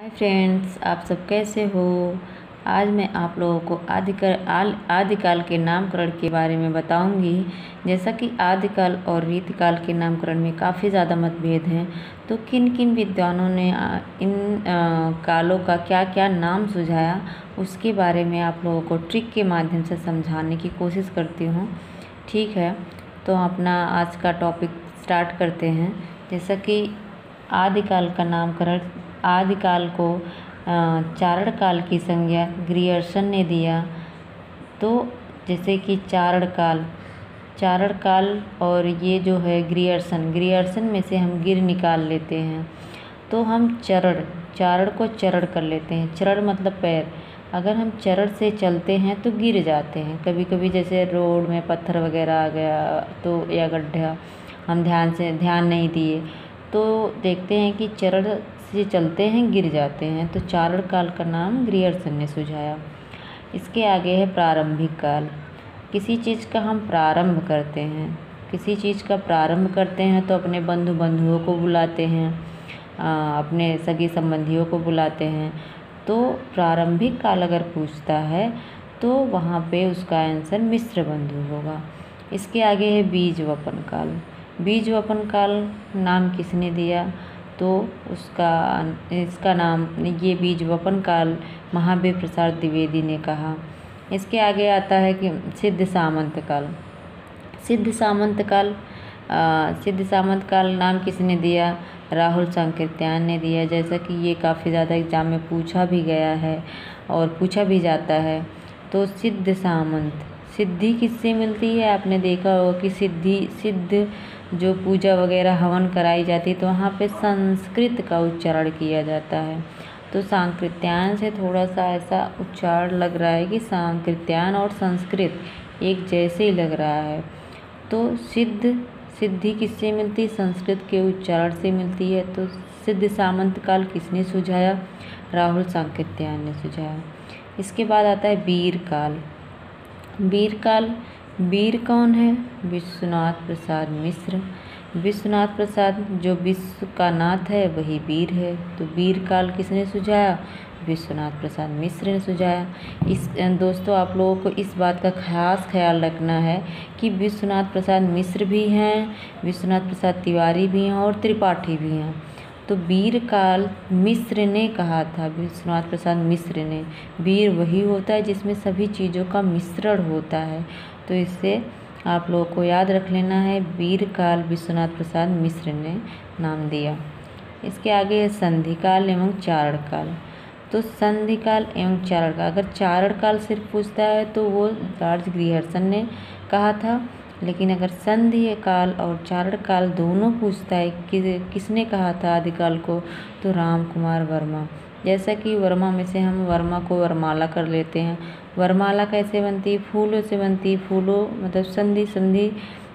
Hi friends, आप सब कैसे हो। आज मैं आप लोगों को आदिकाल के नामकरण के बारे में बताऊंगी। जैसा कि आदिकाल और रीतिकाल के नामकरण में काफ़ी ज़्यादा मतभेद हैं, तो किन किन विद्वानों ने इन कालों का क्या क्या नाम सुझाया, उसके बारे में आप लोगों को ट्रिक के माध्यम से समझाने की कोशिश करती हूँ। ठीक है, तो अपना आज का टॉपिक स्टार्ट करते हैं। जैसा कि आदिकाल का नामकरण, आदिकाल को चारण काल की संज्ञा ग्रियर्सन ने दिया। तो जैसे कि चारण काल और ये जो है ग्रियर्सन में से हम गिर निकाल लेते हैं, तो हम चारण को चरण कर लेते हैं। चरण मतलब पैर। अगर हम चरण से चलते हैं तो गिर जाते हैं। कभी कभी जैसे रोड में पत्थर वगैरह आ गया तो या गड्ढा, हम ध्यान नहीं दिए तो देखते हैं कि चरण से चलते हैं, गिर जाते हैं। तो चारण काल का नाम ग्रियर्सन ने सुझाया। इसके आगे है प्रारंभिक काल। किसी चीज़ का हम प्रारंभ करते हैं, तो अपने बंधुओं को बुलाते हैं, अपने सगे संबंधियों को बुलाते हैं। तो प्रारंभिक काल अगर पूछता है तो वहाँ पे उसका आंसर मिश्र बंधु होगा। इसके आगे है बीज वपन काल। बीज वपन काल नाम किसने दिया, तो इसका नाम ये बीज वपन काल महावीर प्रसाद द्विवेदी ने कहा। इसके आगे आता है कि सिद्ध सामंत काल। सिद्ध सामंत काल नाम किसने दिया, राहुल सांकृत्यायन ने दिया। जैसा कि ये काफ़ी ज़्यादा एग्जाम में पूछा भी गया है और पूछा भी जाता है। तो सिद्ध सामंत, सिद्धि किससे मिलती है, आपने देखा होगा कि सिद्ध जो पूजा वगैरह हवन कराई जाती है तो वहाँ पे संस्कृत का उच्चारण किया जाता है। तो सांकृत्यायन से थोड़ा सा ऐसा उच्चारण लग रहा है कि सांकृत्यायन और संस्कृत एक जैसे ही लग रहा है। तो सिद्धि किससे मिलती है, संस्कृत के उच्चारण से मिलती है। तो सिद्ध सामंत काल किसने सुझाया, राहुल सांकृत्यायन ने सुझाया। इसके बाद आता है वीर काल। वीर कौन है, विश्वनाथ प्रसाद मिश्र। विश्वनाथ प्रसाद जो विश्व का नाथ है वही वीर है। तो वीर काल किसने सुझाया, विश्वनाथ प्रसाद मिश्र ने सुझाया। दोस्तों, आप लोगों को इस बात का खास ख्याल रखना है कि विश्वनाथ प्रसाद मिश्र भी हैं, विश्वनाथ प्रसाद तिवारी भी हैं और त्रिपाठी भी हैं। तो वीर काल मिश्र ने कहा था, विश्वनाथ प्रसाद मिश्र ने। वीर वही होता है जिसमें सभी चीज़ों का मिश्रण होता है। तो इससे आप लोगों को याद रख लेना है, वीर काल विश्वनाथ प्रसाद मिश्र ने नाम दिया। इसके आगे है संधि काल एवं चारण काल। तो संधि काल एवं चारण काल, अगर चारण काल सिर्फ पूछता है तो वो जॉर्ज ग्रियर्सन ने कहा था। लेकिन अगर संधि काल और चारण काल दोनों पूछता है कि किसने कहा था आदिकाल को, तो राम कुमार वर्मा। जैसा कि वर्मा में से हम वर्मा को वरमाला कर लेते हैं। वरमाला कैसे बनती है, फूलों से बनती है। फूलों मतलब संधि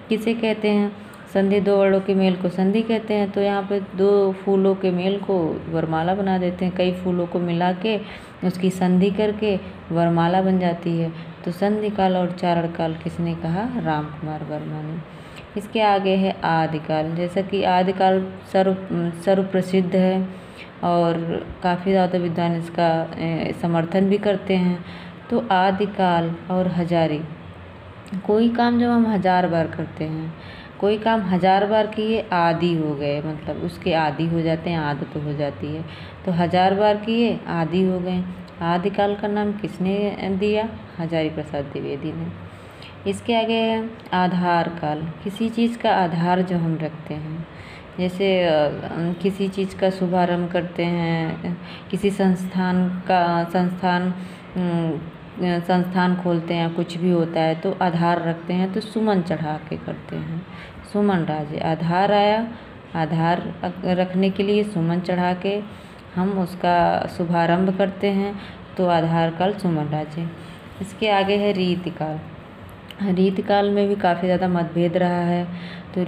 किसे कहते हैं, संधि दो वर्णों के मेल को संधि कहते हैं। तो यहाँ पे दो फूलों के मेल को वरमाला बना देते हैं। कई फूलों को मिला के उसकी संधि करके वरमाला बन जाती है। तो संधि काल और चारण काल किसने कहा, राम कुमार वर्मा ने। इसके आगे है आदिकाल। जैसा कि आदिकाल सर्व प्रसिद्ध है और काफ़ी ज़्यादा विद्वान इसका समर्थन भी करते हैं। तो आदिकाल और हजारी, कोई काम जब हम 1000 बार करते हैं, कोई काम 1000 बार किए आदि हो गए, मतलब उसके आदि हो जाते हैं, आदत हो जाती है। तो 1000 बार किए आदि हो गए। आदिकाल का नाम किसने दिया, हजारी प्रसाद द्विवेदी ने। इसके आगे है आधार काल। किसी चीज़ का आधार जो हम रखते हैं, जैसे किसी चीज़ का शुभारंभ करते हैं, किसी संस्थान खोलते हैं, कुछ भी होता है तो आधार रखते हैं, तो सुमन चढ़ा के करते हैं। सुमन राजे, आधार आया, आधार रखने के लिए सुमन चढ़ा के हम उसका शुभारंभ करते हैं, तो आधार काल सुमन राजे। इसके आगे है रीतिकाल। रीतिकाल में भी काफ़ी ज़्यादा मतभेद रहा है। तो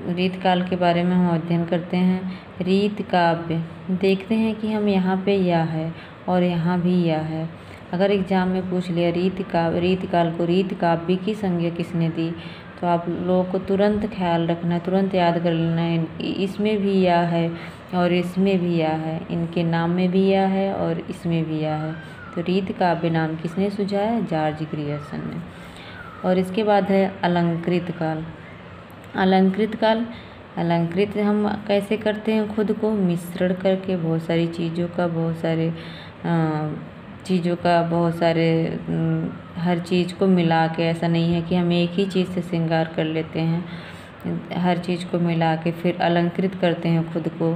रीतकाल के बारे में हम अध्ययन करते हैं। रीत काव्य, देखते हैं कि हम यहाँ पे या है और यहाँ भी या है। अगर एग्जाम में पूछ लिया रीतकाल को रीत काव्य की संज्ञा किसने दी, तो आप लोगों को तुरंत ख्याल रखना है, तुरंत याद कर लेना है। इसमें भी या है और इसमें भी या है, इनके नाम में भी या है और इसमें भी या है। तो रीत काव्य नाम किसने सुझाया? जॉर्ज ग्रियर्सन ने। और इसके बाद है अलंकृत काल। अलंकृत काल, अलंकृत हम कैसे करते हैं खुद को? मिश्रण करके बहुत सारी चीज़ों का, बहुत सारे हर चीज़ को मिला के। ऐसा नहीं है कि हम एक ही चीज़ से श्रृंगार कर लेते हैं, हर चीज़ को मिला के फिर अलंकृत करते हैं खुद को,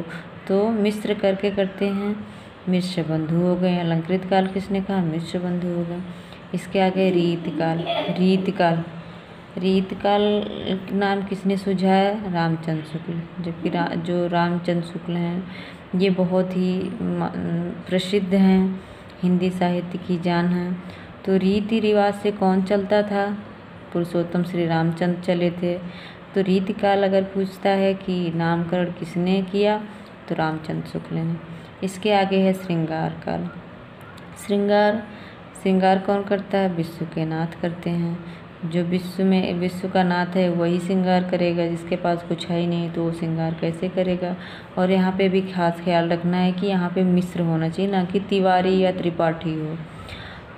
तो मिश्र करके करते हैं। मिश्र बंधु हो गए। अलंकृत काल किसने कहा? मिश्र बंधु हो गए। इसके आगे रीतिकाल। रीतिकाल, रीतकाल नाम किसने सुझाया? रामचंद्र शुक्ल। जबकि जो रामचंद्र शुक्ल हैं ये बहुत ही प्रसिद्ध हैं, हिंदी साहित्य की जान है। तो रीति रिवाज से कौन चलता था? पुरुषोत्तम श्री रामचंद्र चले थे। तो रीतिकाल अगर पूछता है कि नामकरण किसने किया, तो रामचंद्र शुक्ल ने। इसके आगे है श्रृंगार काल। श्रृंगार कौन करता है? विश्व के नाथ करते हैं। जो विश्व का नाथ है वही श्रृंगार करेगा, जिसके पास कुछ है ही नहीं तो वो श्रृंगार कैसे करेगा? और यहाँ पे भी खास ख्याल रखना है कि यहाँ पे मिश्र होना चाहिए, ना कि तिवारी या त्रिपाठी हो।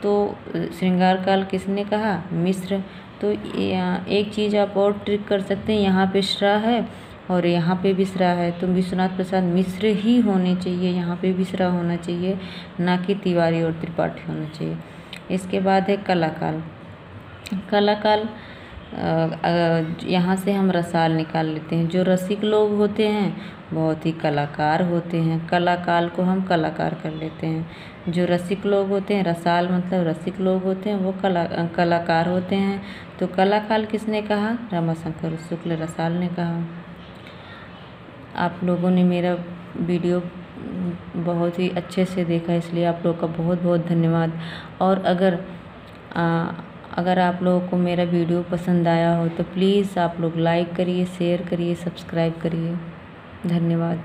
तो श्रृंगार काल किसने कहा? मिश्र। तो एक चीज़ आप और ट्रिक कर सकते हैं, यहाँ पे श्रा है और यहाँ पे भी श्रा है, तो विश्वनाथ प्रसाद मिश्र ही होने चाहिए, यहाँ पे भी श्रा होना चाहिए, ना कि तिवारी और त्रिपाठी होना चाहिए। इसके बाद है कलाकाल। कलाकाल, यहाँ से हम रसाल निकाल लेते हैं। जो रसिक लोग होते हैं बहुत ही कलाकार होते हैं, कलाकाल को हम कलाकार कर लेते हैं। जो रसिक लोग होते हैं, रसाल मतलब रसिक लोग होते हैं, वो कलाकार होते हैं। तो कलाकाल किसने कहा? रमाशंकर शुक्ल रसाल ने कहा। आप लोगों ने मेरा वीडियो बहुत ही अच्छे से देखा, इसलिए आप लोगों का बहुत बहुत धन्यवाद। और अगर आप लोगों को मेरा वीडियो पसंद आया हो तो प्लीज़ आप लोग लाइक करिए, शेयर करिए, सब्सक्राइब करिए। धन्यवाद।